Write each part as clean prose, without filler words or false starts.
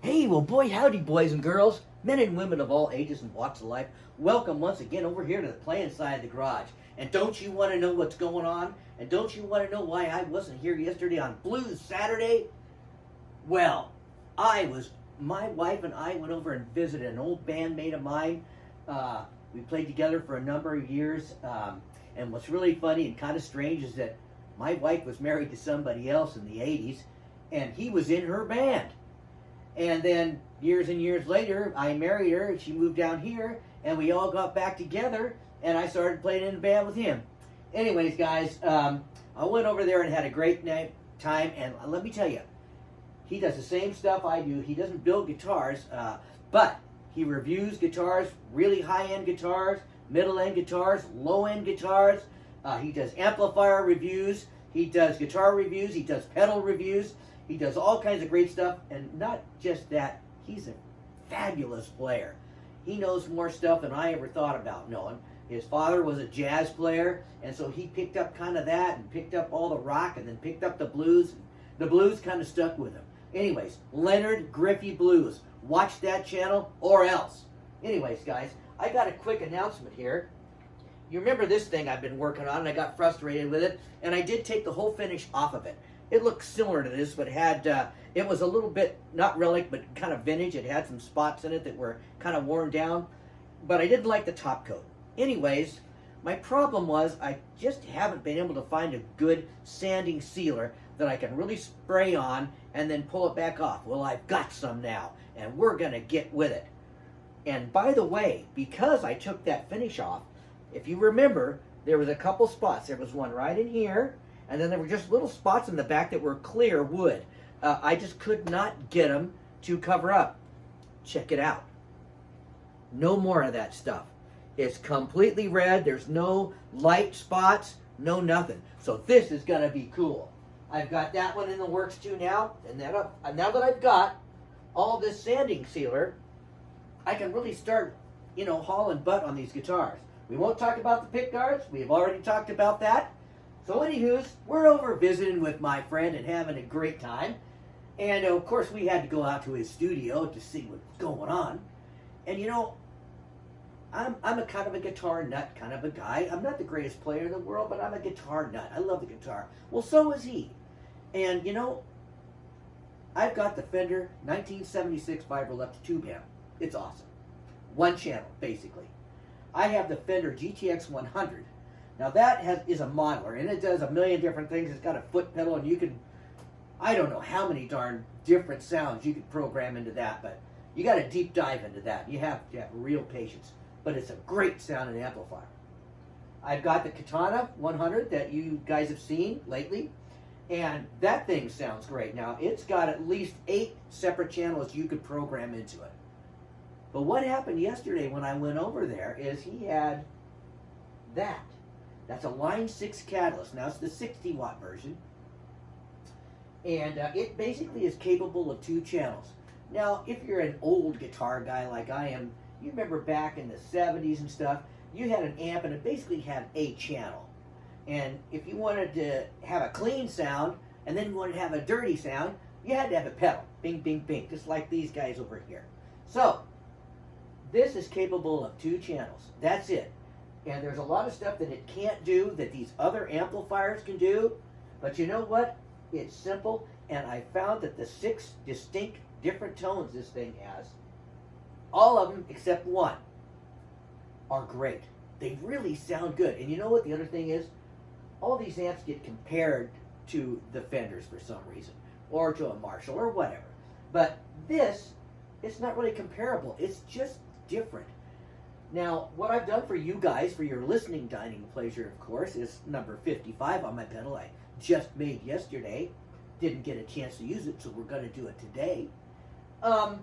Hey, well, boy, howdy, boys and girls, men and women of all ages and walks of life. Welcome once again over here to the Play Inside the Garage. And don't you want to know what's going on? And don't you want to know why I wasn't here yesterday on Blues Saturday? Well, my wife and I went over and visited an old bandmate of mine. We played together for a number of years. And what's really funny and kind of strange is that my wife was married to somebody else in the 80s, and he was in her band. And then years and years later, I married her, and she moved down here, and we all got back together, and I started playing in a band with him. Anyways, guys, I went over there and had a great time, and let me tell you, he does the same stuff I do. He doesn't build guitars, but he reviews guitars, really high-end guitars, middle-end guitars, low-end guitars. He does amplifier reviews. He does guitar reviews. He does pedal reviews. He does all kinds of great stuff, and not just that, he's a fabulous player. He knows more stuff than I ever thought about knowing. His father was a jazz player, and so he picked up kind of that, and picked up all the rock, and then picked up the blues. The blues kind of stuck with him. Anyways, Leonard Griffey Blues. Watch that channel, or else. Anyways, guys, I got a quick announcement here. You remember this thing I've been working on, and I got frustrated with it, and I did take the whole finish off of it. It looked similar to this, but it was a little bit, not relic, but kind of vintage. It had some spots in it that were kind of worn down, but I didn't like the top coat. Anyways, my problem was I just haven't been able to find a good sanding sealer that I can really spray on and then pull it back off. Well, I've got some now, and we're going to get with it. And by the way, because I took that finish off, if you remember, there was a couple spots. There was one right in here, and then there were just little spots in the back that were clear wood. I just could not get them to cover up. Check it out. No more of that stuff. It's completely red. There's no light spots, no nothing. So this is going to be cool. I've got that one in the works too now. And now that I've got all this sanding sealer, I can really start, hauling butt on these guitars. We won't talk about the pick guards. We've already talked about that. So anywho's, we're over visiting with my friend and having a great time. And of course we had to go out to his studio to see what's going on. And I'm a kind of a guitar nut kind of a guy. I'm not the greatest player in the world, but I'm a guitar nut. I love the guitar. Well, so is he. And I've got the Fender 1976 Vibrolux tube amp. It's awesome. One channel, basically. I have the Fender GTX 100. Now that is a modeler, and it does a million different things. It's got a foot pedal, and you can, I don't know how many darn different sounds you could program into that, but you got to deep dive into that. You have to have real patience, but it's a great sounding amplifier. I've got the Katana 100 that you guys have seen lately, and that thing sounds great. Now, it's got at least 8 separate channels you could program into it. But what happened yesterday when I went over there is he had that. That's a Line 6 catalyst. Now, it's the 60-watt version. And it basically is capable of 2 channels. Now, if you're an old guitar guy like I am, you remember back in the 70s and stuff, you had an amp and it basically had a channel. And if you wanted to have a clean sound and then you wanted to have a dirty sound, you had to have a pedal. Bing, bing, bing. Just like these guys over here. So, this is capable of 2 channels. That's it. And there's a lot of stuff that it can't do that these other amplifiers can do. But you know what? It's simple. And I found that the 6 distinct different tones this thing has, all of them except one, are great. They really sound good. And you know what the other thing is? All these amps get compared to the Fenders for some reason. Or to a Marshall or whatever. But this, it's not really comparable. It's just different. Now, what I've done for you guys, for your listening dining pleasure, of course, is number 55 on my pedal I just made yesterday. Didn't get a chance to use it, so we're going to do it today. I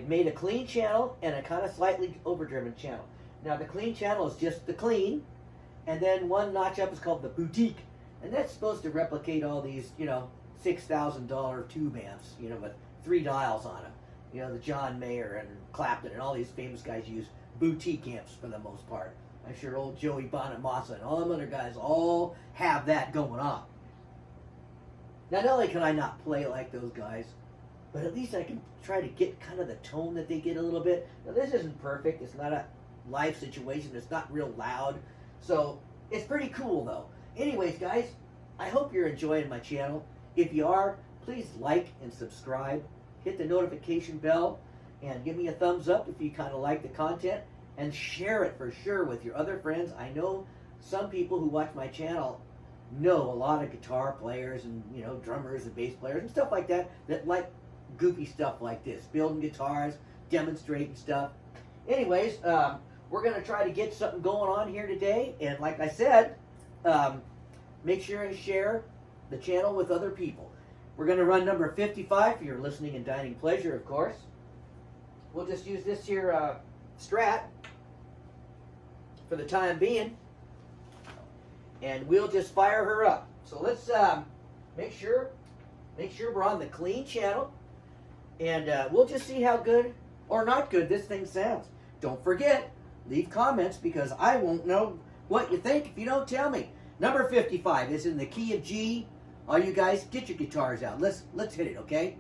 made a clean channel and a kind of slightly overdriven channel. Now, the clean channel is just the clean, and then one notch up is called the boutique, and that's supposed to replicate all these, $6,000 tube amps, with 3 dials on them. The John Mayer and Clapton and all these famous guys use boutique amps for the most part. I'm sure old Joey Bonamassa and all them other guys all have that going on. Now, not only can I not play like those guys, but at least I can try to get kind of the tone that they get a little bit. Now, this isn't perfect. It's not a live situation. It's not real loud. So, it's pretty cool, though. Anyways, guys, I hope you're enjoying my channel. If you are, please like and subscribe. Hit the notification bell and give me a thumbs up if you kind of like the content. And share it for sure with your other friends. I know some people who watch my channel know a lot of guitar players and, you know, drummers and bass players and stuff like that like goofy stuff like this, building guitars, demonstrating stuff. Anyways, we're going to try to get something going on here today, and like I said, make sure and share the channel with other people. We're going to run number 55 for your listening and dining pleasure, of course. We'll just use this here Strat for the time being, and we'll just fire her up. So let's make sure we're on the clean channel, and we'll just see how good or not good this thing sounds. Don't forget, leave comments, because I won't know what you think if you don't tell me. Number 55 is in the key of G. All you guys, get your guitars out. Let's hit it, okay?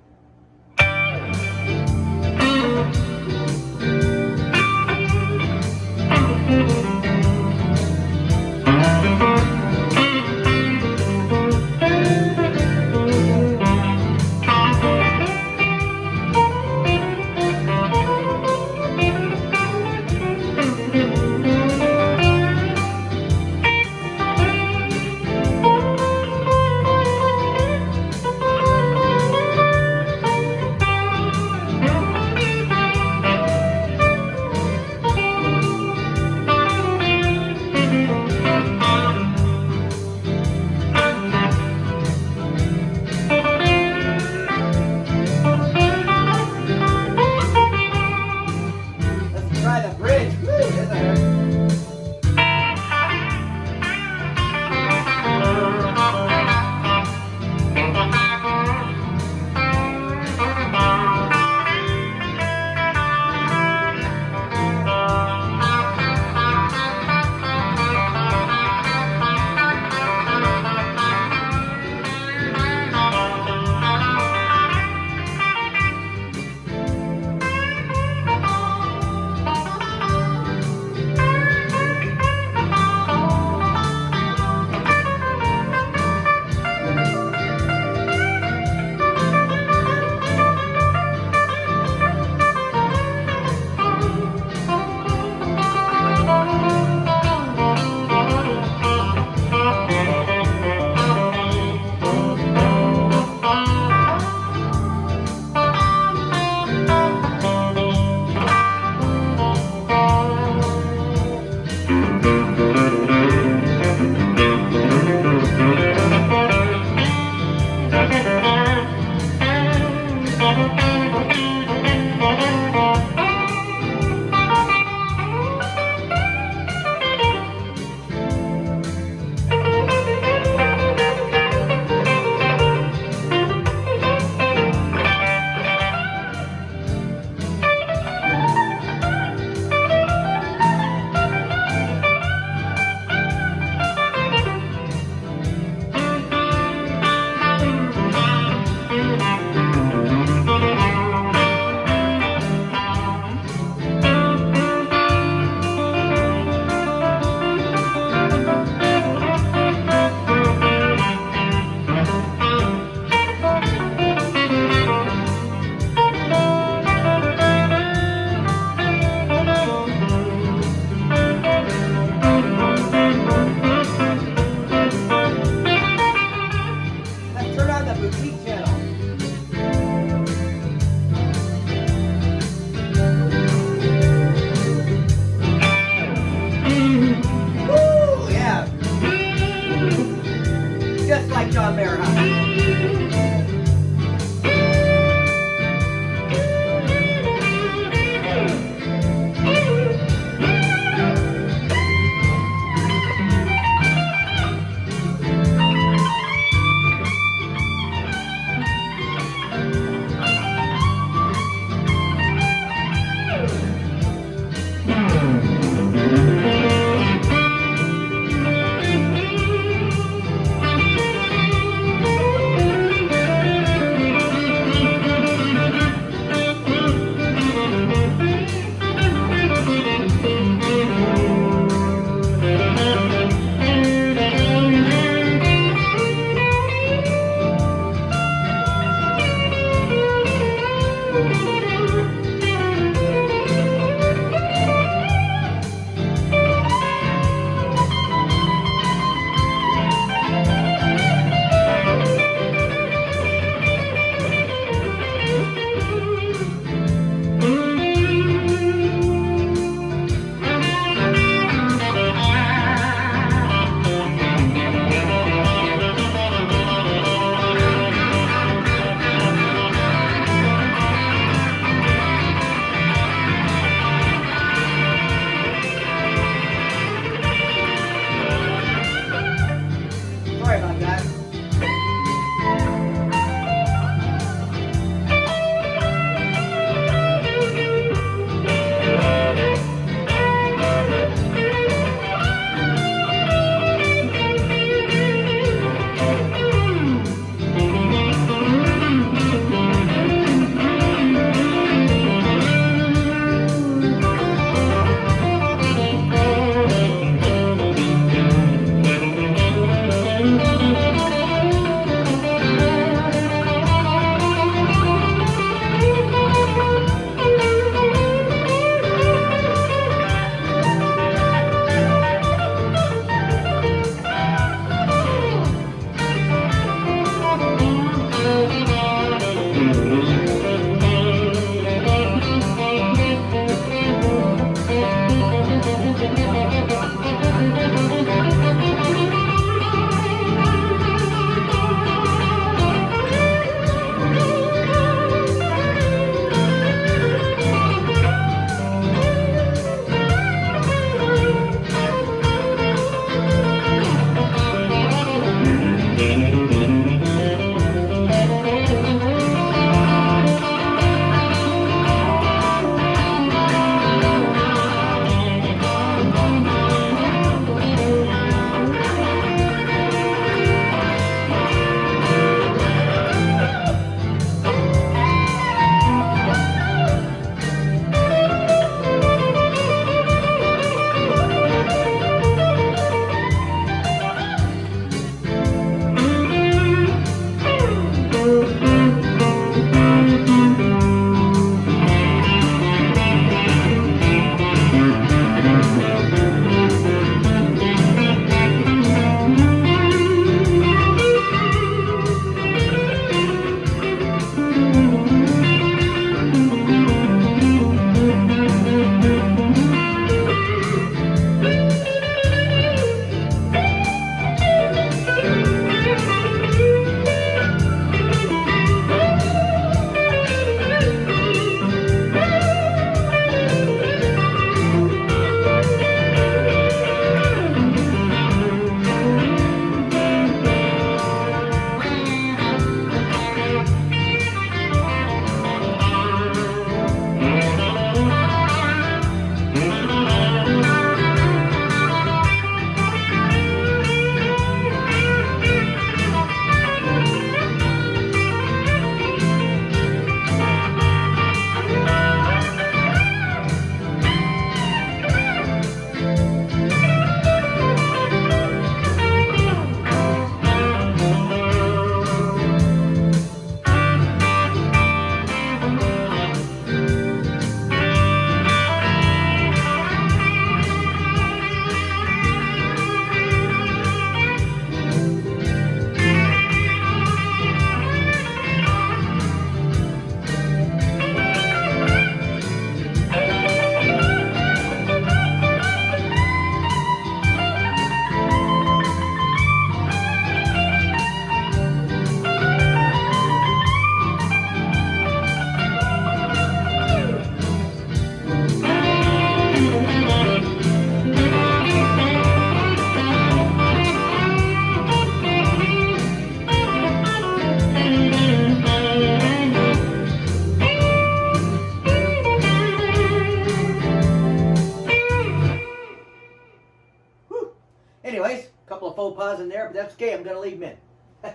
there, but that's okay. I'm going to leave them in.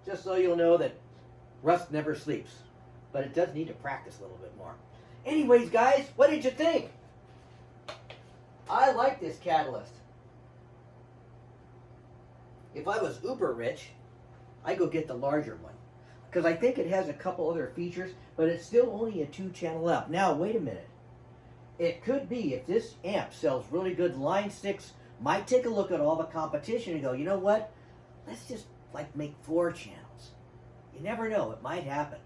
Just so you'll know that rust never sleeps. But it does need to practice a little bit more. Anyways, guys, what did you think? I like this catalyst. If I was uber rich, I'd go get the larger one. Because I think it has a couple other features, but it's still only a 2-channel amp. Now, wait a minute. It could be, if this amp sells really good line 6, might take a look at all the competition and go, you know what? Let's just, like, make 4 channels. You never know. It might happen.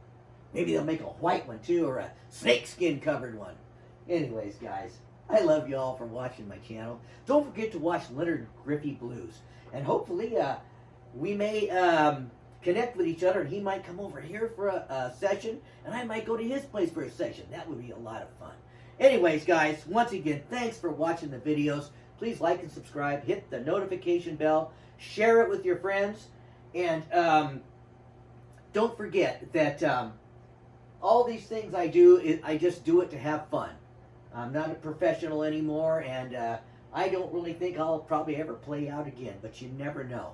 Maybe they'll make a white one, too, or a snakeskin covered one. Anyways, guys, I love you all for watching my channel. Don't forget to watch Leonard Griffey Blues. And hopefully, we may connect with each other, and he might come over here for a session, and I might go to his place for a session. That would be a lot of fun. Anyways, guys, once again, thanks for watching the videos. Please like and subscribe. Hit the notification bell. Share it with your friends. And don't forget that all these things I do, I just do it to have fun. I'm not a professional anymore, and I don't really think I'll probably ever play out again, but you never know.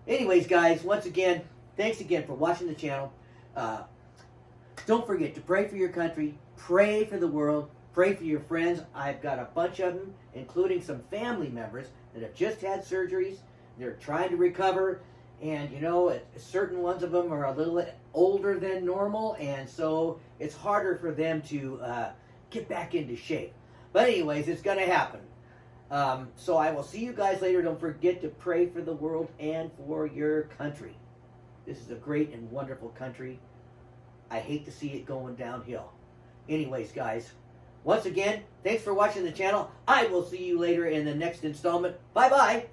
Anyways, guys, once again, thanks again for watching the channel. Don't forget to pray for your country, pray for the world, pray for your friends. I've got a bunch of them, including some family members that have just had surgeries. They're trying to recover, and you know, certain ones of them are a little older than normal, and so it's harder for them to get back into shape. But anyways, it's going to happen. So I will see you guys later. Don't forget to pray for the world and for your country. This is a great and wonderful country. I hate to see it going downhill. Anyways, guys, once again, thanks for watching the channel. I will see you later in the next installment. Bye-bye.